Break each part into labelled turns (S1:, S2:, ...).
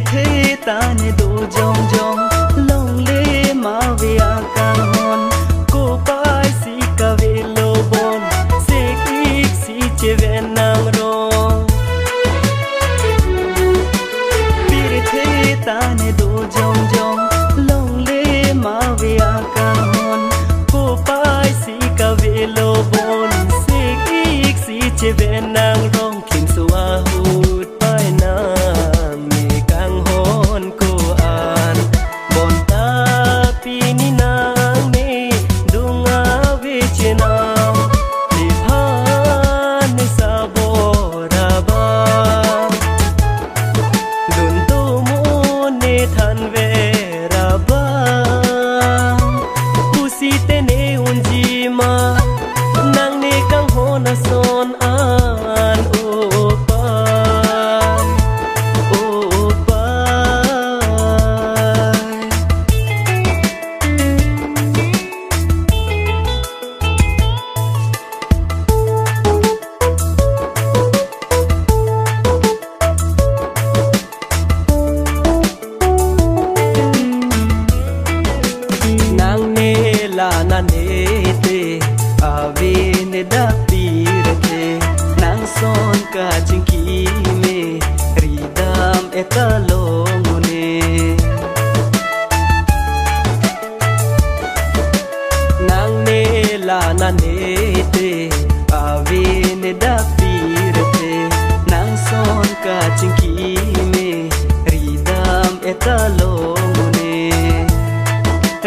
S1: thế ta ne do jong jong long le ma ve a kang hon ko pai si ka ve lo bon se ki si che ve nang ro pir thế ta ne do jong jong long le ma ve a kang hon ko pai si ka ve lo bon se ki si che ve nang rong kim so a hut pai na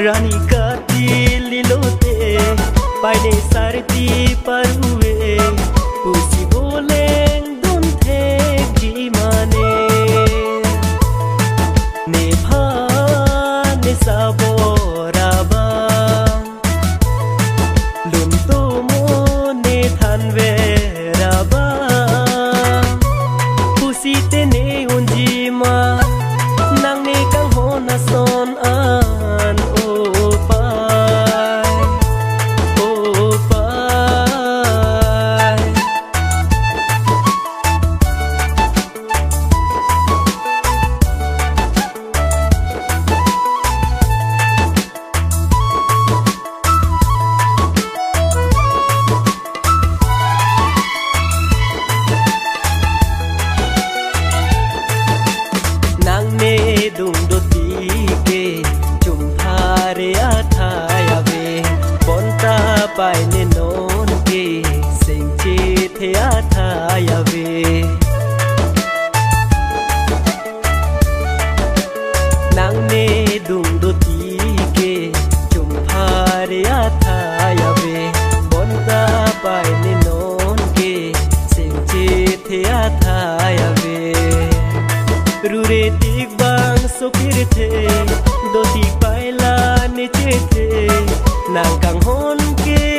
S1: Rani kati lilote pai ne sarti paruwe usi boleng don the ji mane ne pha ne sabora ba lun to mo ne than ve ra ba usi te ne unji ma nang ne kang ho na son an pai ne non ke sing che the a tha ya ve nang ne dung do ti ke chum pha re a tha ya ve bon ta pai ne non ke sing che the a tha ya ve ru re tik bang so phir the do ti pai la ne che the nang kang hon ke